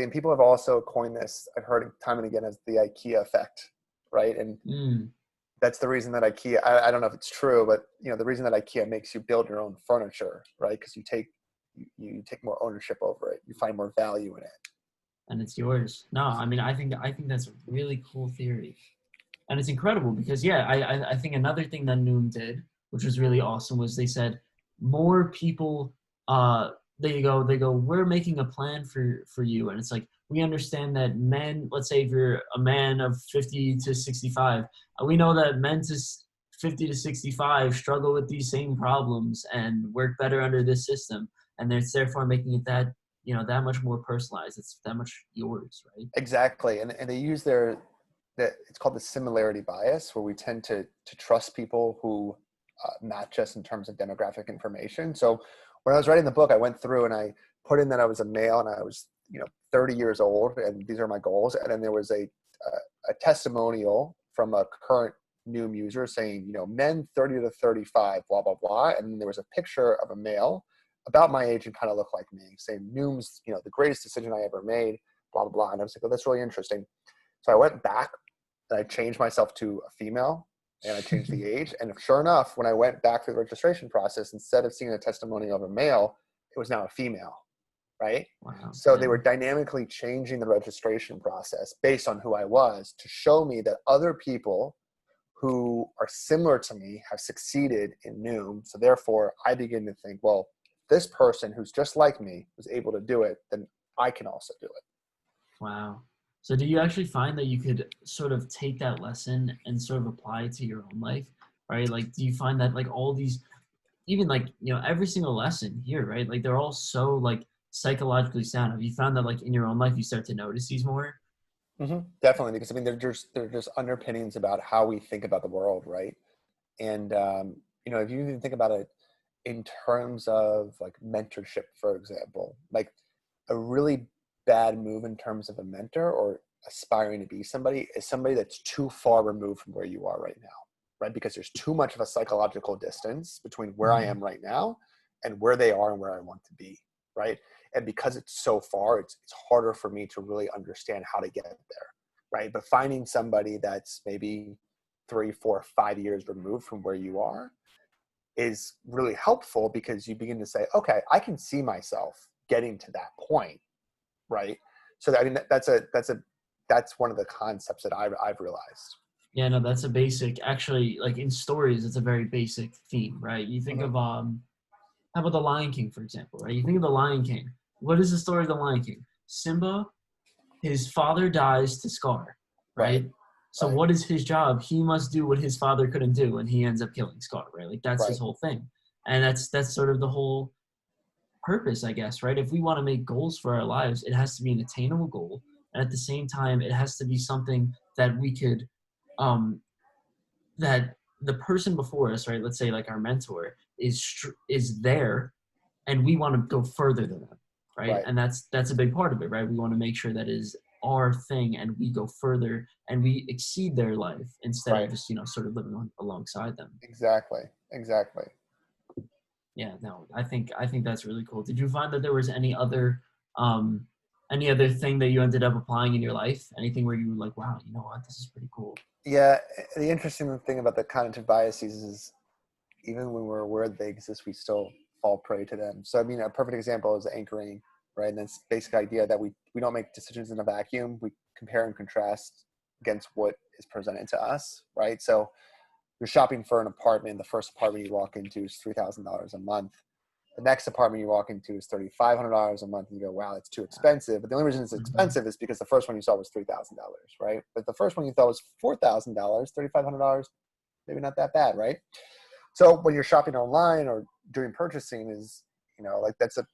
And people have also coined this, I've heard it time and again, as the IKEA effect, right? And Mm. that's the reason that IKEA, I don't know if it's true, but the reason that IKEA makes you build your own furniture, right? Because you take more ownership over it. You find more value in it. And it's yours. No, I mean, I think that's a really cool theory, and it's incredible because yeah, I think another thing that Noom did, which was really awesome, was they said more people. They go. We're making a plan for you, and it's like we understand that men. Let's say if you're a man of 50 to 65, we know that men to 50 to 65 struggle with these same problems and work better under this system, and it's therefore making it that that much more personalized. It's that much yours, right? Exactly. And they use it's called the similarity bias, where we tend to trust people who match us in terms of demographic information. So when I was writing the book, I went through and I put in that I was a male and I was 30 years old, and these are my goals. And then there was a testimonial from a current Noom user saying, men 30 to 35, blah, blah, blah. And then there was a picture of a male about my age and kind of looked like me, saying Noom's, the greatest decision I ever made, blah, blah, blah. And I was like, oh, that's really interesting. So I went back and I changed myself to a female and I changed the age. And sure enough, when I went back through the registration process, instead of seeing a testimony of a male, it was now a female, right? Wow. So Yeah. they were dynamically changing the registration process based on who I was to show me that other people who are similar to me have succeeded in Noom. So therefore, I begin to think, well, this person who's just like me was able to do it, then I can also do it. Wow. So do you actually find that you could sort of take that lesson and sort of apply it to your own life, right? Like, do you find that like all these, even like, every single lesson here, right? Like they're all so like psychologically sound. Have you found that like in your own life, you start to notice these more? Mm-hmm. Definitely, because they're just underpinnings about how we think about the world, right? And if you even think about it in terms of like mentorship, for example, like a really bad move in terms of a mentor or aspiring to be somebody is somebody that's too far removed from where you are right now, right? Because there's too much of a psychological distance between where I am right now and where they are and where I want to be, right? And because it's so far, it's harder for me to really understand how to get there, right? But finding somebody that's maybe 3, 4, 5 years removed from where you are is really helpful, because you begin to say, okay, I can see myself getting to that point, right? So I mean, that's one of the concepts that I've realized. Yeah, no, that's a basic, actually, like in stories, it's a very basic theme, right? You think Mm-hmm. of, how about The Lion King, for example, right? You think of The Lion King. What is the story of The Lion King? Simba, his father dies to Scar, Right, right? So right, what is his job? He must do what his father couldn't do, and he ends up killing Scar, right? Like that's his right, whole thing. And that's sort of the whole purpose, I guess, right? If we want to make goals for our lives, it has to be an attainable goal. And at the same time, it has to be something that we could um that the person before us, right? Let's say like our mentor is there, and we want to go further than them, right? right, And that's a big part of it, right? We want to make sure that is our thing, and we go further and we exceed their life instead of right. just sort of living alongside them. Exactly. Yeah, no, I think that's really cool. Did you find that there was any other um Any other thing that you ended up applying in your life? Anything where you were like, wow, you know what, this is pretty cool? Yeah, the interesting thing about the cognitive biases is even when we're aware that they exist, we still fall prey to them. So, I mean, a perfect example is anchoring, right? And that's basic idea that we don't make decisions in a vacuum. We compare and contrast against what is presented to us, right? So you're shopping for an apartment. The first apartment you walk into is $3,000 a month. The next apartment you walk into is $3,500 a month, and you go, wow, it's too expensive. But the only reason it's Mm-hmm. expensive is because the first one you saw was $3,000, right? But the first one you thought was $4,000, $3,500, maybe not that bad, right? So when you're shopping online or doing purchasing is, like that's a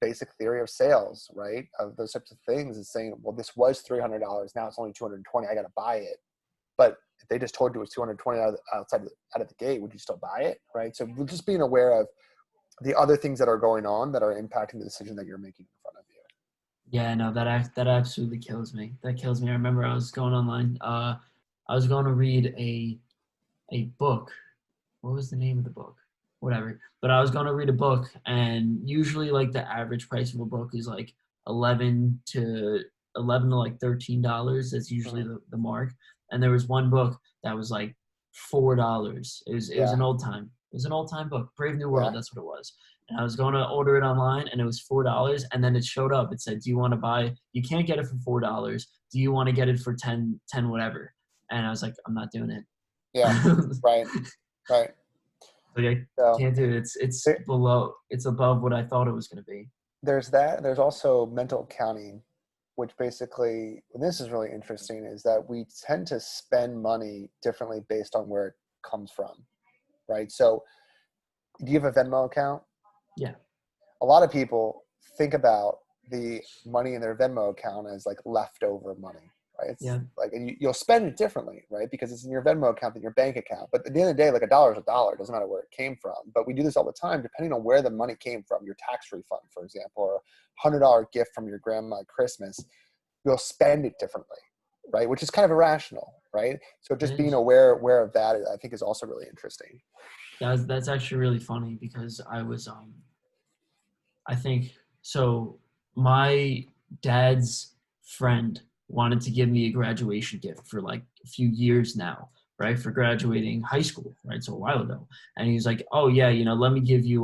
basic theory of sales, right? Of those types of things is saying, well, this was $300. Now it's only 220. I got to buy it. But if they just told you it was 220 out of the gate, would you still buy it? Right. So just being aware of the other things that are going on that are impacting the decision that you're making in front of you. Yeah, no, that absolutely kills me. That kills me. I remember I was going online. I was going to read a book. What was the name of the book? Whatever. But I was going to read a book, and usually like the average price of a book is like 11 to like $13. That's usually Mm-hmm. the mark. And there was one book that was like $4. It was Yeah. an old time. It was an old time book. Brave New World, Yeah. that's what it was. And I was going to order it online, and it was $4. And then it showed up. It said, "Do you want to buy? You can't get it for $4. Do you want to get it for 10 whatever?" And I was like, "I'm not doing it." Yeah. Right. Right. Like I So can't do it. It's there, below. It's above what I thought it was going to be. there's that. There's also mental accounting, which basically, and this is really interesting, is that we tend to spend money differently based on where it comes from, right? So do you have a Venmo account? Yeah. A lot of people think about the money in their Venmo account as like leftover money, right? It's Yeah. like, and you'll spend it differently, right? Because it's in your Venmo account than your bank account. But at the end of the day, like a dollar is a dollar. It doesn't matter where it came from. But we do this all the time, depending on where the money came from. Your tax refund, for example, or a $100 gift from your grandma at Christmas, you'll spend it differently, right? Which is kind of irrational, right? So It just being is. aware of that, I think, is also really interesting. That's actually really funny because I think so. My dad's friend wanted to give me a graduation gift for like a few years now, right? For graduating high school, right? So a while ago. And he was like, "Oh yeah, let me give you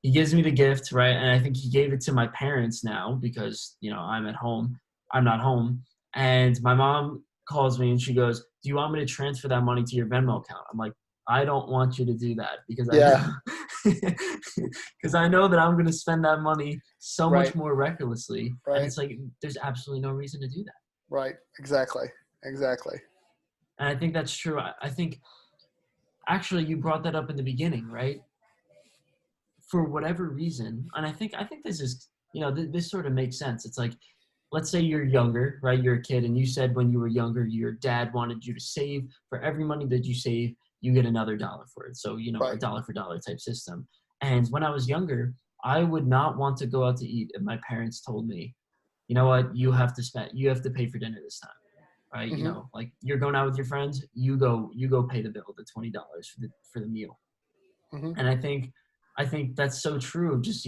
he gives me the gift, right? And I think he gave it to my parents now because, I'm at home. I'm not home. And my mom calls me and she goes, "Do you want me to transfer that money to your Venmo account?" I'm like, "I don't want you to do that because I Yeah, know because I know that I'm going to spend that money so much right, more recklessly." And right, it's like there's absolutely no reason to do that. right. Exactly, exactly. And I think that's true. I think actually you brought that up in the beginning, right? For whatever reason, and I think this is, this sort of makes sense. It's like, let's say you're younger, right? You're a kid, and you said when you were younger, your dad wanted you to save. For every money that you save, you get another dollar for it. So, a Right. dollar for dollar type system. And when I was younger, I would not want to go out to eat if my parents told me, "You know what, you have to pay for dinner this time." Right? Hmm. Like you're going out with your friends, you go pay the bill, the $20 for the meal. Hmm. And I think that's so true of just,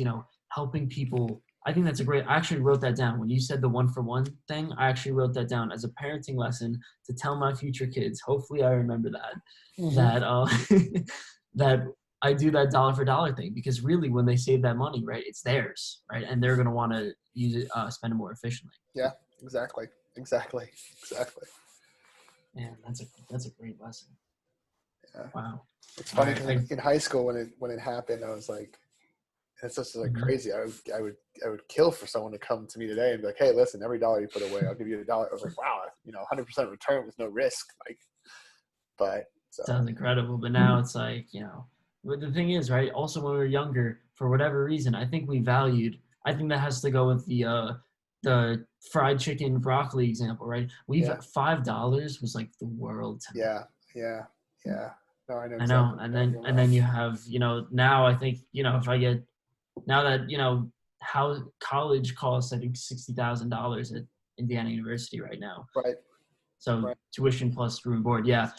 helping people. I think that's a great. I actually wrote that down when you said the one for one thing. I actually wrote that down as a parenting lesson to tell my future kids. Hopefully I remember Hmm. that that I do that dollar for dollar thing, because really when they save that money, right, it's theirs, right? And they're going to want to use it, spend it more efficiently. Yeah, exactly. Exactly. Exactly. Man, that's a great lesson. Yeah. Wow. It's All funny right. because in high school when it happened, I was like, it's just like Mhm. crazy. I would kill for someone to come to me today and be like, hey, listen, every dollar you put away, I'll give you a dollar. I was like, wow, 100% return with no risk. Like, but so Sounds incredible. But now it's like, but the thing is, right? Also, when we were younger, for whatever reason, I think that has to go with the fried chicken broccoli example, right? yeah, $5 was like the world to me. yeah, yeah, yeah. No, I know I know. exactly what And you're then talking and about. then you have, now I think, if I get now that, how college costs, I think $60,000 at Indiana University right now. Right, So right, tuition plus room and board. Yeah.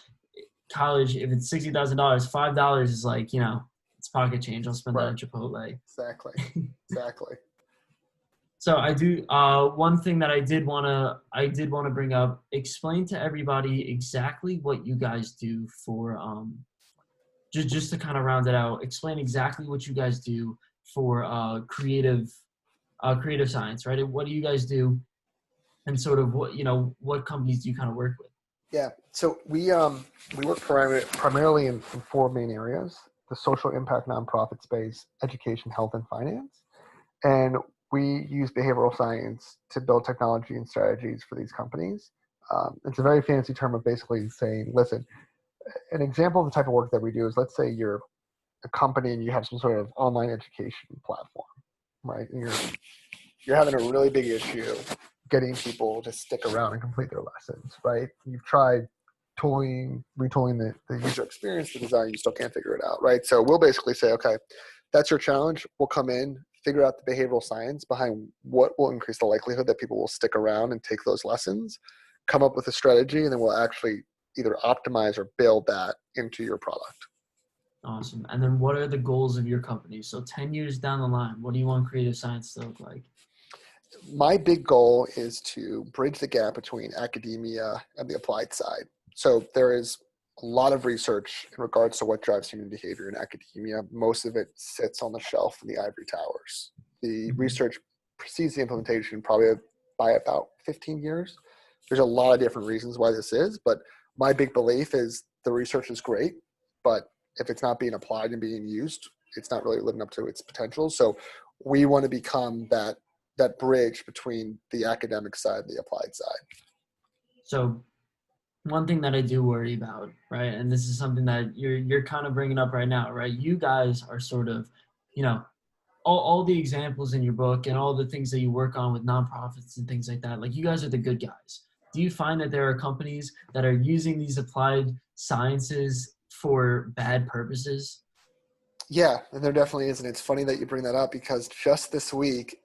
College, if it's $60,000, $5 is like, it's pocket change. I'll spend that right. on Chipotle. Exactly, exactly. So I do. One thing that I did wanna bring up. Explain to everybody exactly what you guys do for just to kind of round it out. Explain exactly what you guys do for creative science, right? And what do you guys do, and sort of what companies do you kind of work with? Yeah. So we work primarily in four main areas: the social impact nonprofit space, education, health, and finance. And we use behavioral science to build technology and strategies for these companies. It's a very fancy term of basically saying, listen, an example of the type of work that we do is, let's say you're a company and you have some sort of online education platform, right? And you're having a really big issue getting people to stick around and complete their lessons, right? You've tried retooling the user experience, the design, you still can't figure it out, right? So we'll basically say, okay, that's your challenge. We'll come in, figure out the behavioral science behind what will increase the likelihood that people will stick around and take those lessons, come up with a strategy, and then we'll actually either optimize or build that into your product. Awesome. And then what are the goals of your company? So 10 years down the line, what do you want creative science to look like? My big goal is to bridge the gap between academia and the applied side. So there is a lot of research in regards to what drives human behavior in academia. Most of it sits on the shelf in the ivory towers. The research precedes the implementation probably by about 15 years. There's a lot of different reasons why this is, but my big belief is the research is great, but if it's not being applied and being used, it's not really living up to its potential. So we want to become that bridge between the academic side and the applied side. So one thing that I do worry about, right, and this is something that you're kind of bringing up right now, right? You guys are sort of, you know, all the examples in your book and all the things that you work on with nonprofits and things like that, like you guys are the good guys. Do you find that there are companies that are using these applied sciences for bad purposes? Yeah, and there definitely is. And it's funny that you bring that up because just this week,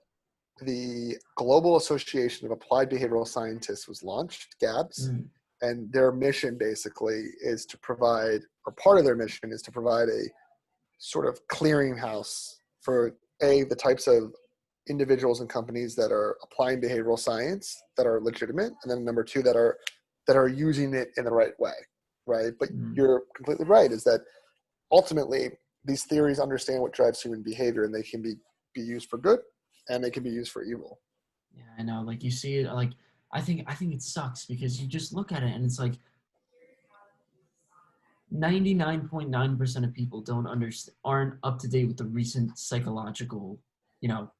the Global Association of Applied Behavioral Scientists was launched, GABS, Mm. and their mission basically is to provide, or part of their mission is to provide a sort of clearinghouse for the types of individuals and companies that are applying behavioral science that are legitimate, and then number two that are using it in the right way, right? But you're completely right, is that ultimately these theories understand what drives human behavior, and they can be used for good and they can be used for evil. Yeah, I know. Like you see it, like I think it sucks because you just look at it and it's like 99.9% of people don't understand, aren't up to date with the recent psychological, you know,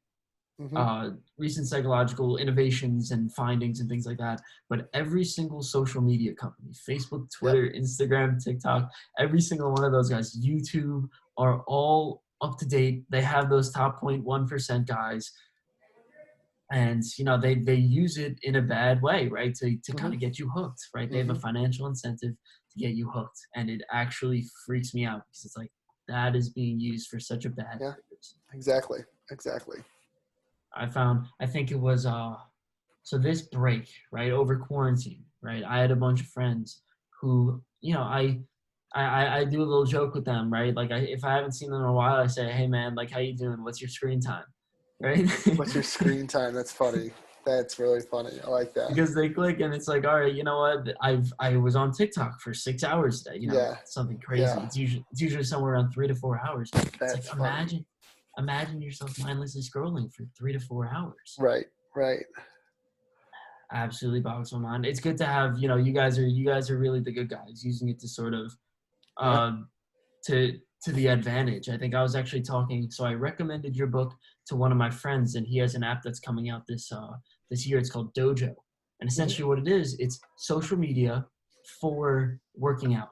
Mm-hmm. recent psychological innovations and findings and things like that. But every single social media company, Facebook, Yep. Twitter, Instagram, TikTok, every single one of those guys, YouTube, are all up to date. They have those top 0.1% guys, and they use it in a bad way, right, to Mm-hmm. kind of get you hooked, right? They have a Mm-hmm. financial incentive to get you hooked, and it actually freaks me out because it's like that is being used for such a bad Yeah, purpose. exactly. I think it was so this break, right, over quarantine, right, I had a bunch of friends who, I do a little joke with them, right? Like if I haven't seen them in a while, I say, hey man, like how you doing, what's your screen time, right? What's your screen time? That's funny. That's really funny. I like that. Because they click and it's like, all right, you know what? I was on TikTok for 6 hours today. Yeah. Something crazy. Yeah. It's usually somewhere around 3 to 4 hours. It's like That's funny. imagine yourself mindlessly scrolling for 3 to 4 hours. Right. Right. Absolutely boggles my mind. It's good to have, you guys are really the good guys using it to sort of Yeah. um to the advantage. I think I was actually talking, so I recommended your book to one of my friends, and he has an app that's coming out this year. It's called Dojo. And Mm-hmm. essentially what it is, it's social media for working out.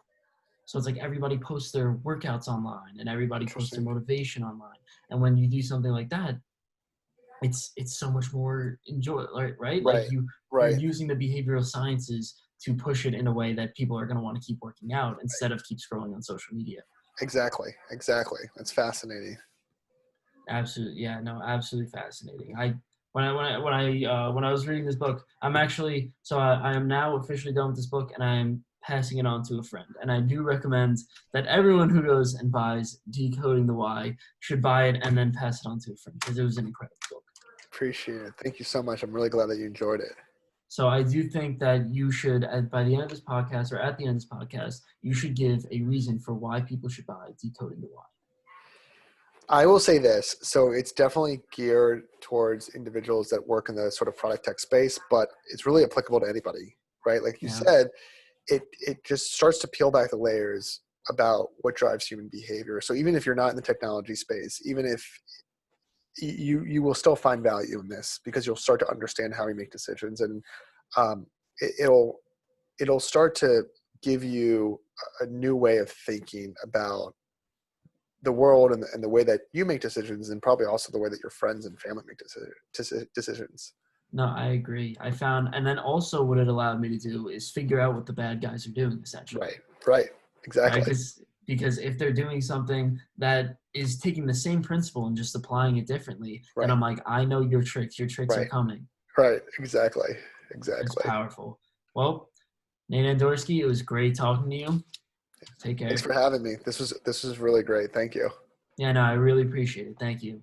So it's like everybody posts their workouts online and everybody posts their Interesting. motivation online. And when you do something like that, it's so much more right? Like Right. you're Right. using the behavioral sciences to push it in a way that people are going to want to keep working out instead of keep scrolling on social media. Exactly. Exactly. That's fascinating. Absolutely, yeah, no, absolutely fascinating. When I was reading this book, I'm actually I am now officially done with this book, and I am passing it on to a friend. And I do recommend that everyone who goes and buys Decoding the Why should buy it and then pass it on to a friend because it was an incredible book. Appreciate it. Thank you so much. I'm really glad that you enjoyed it. So I do think that you should, by the end of this podcast or at the end of this podcast, you should give a reason for why people should buy Decoding the Why. I will say this. So it's definitely geared towards individuals that work in the sort of product tech space, but it's really applicable to anybody, right? Like you said, it just starts to peel back the layers about what drives human behavior. So even if you're not in the technology space, even if you will still find value in this, because you'll start to understand how we make decisions, and it'll start to give you a new way of thinking about the world and the way that you make decisions, and probably also the way that your friends and family make decisions. No, I agree. I found, and then also what it allowed me to do is figure out what the bad guys are doing, essentially. Right. Exactly. Right? Because if they're doing something that is taking the same principle and just applying it differently, then I'm like, I know your tricks. Your tricks are coming. Right. Exactly. It's powerful. Well, Nate Andorsky, it was great talking to you. Take care. Thanks for having me. This was really great. Thank you. Yeah, no, I really appreciate it. Thank you.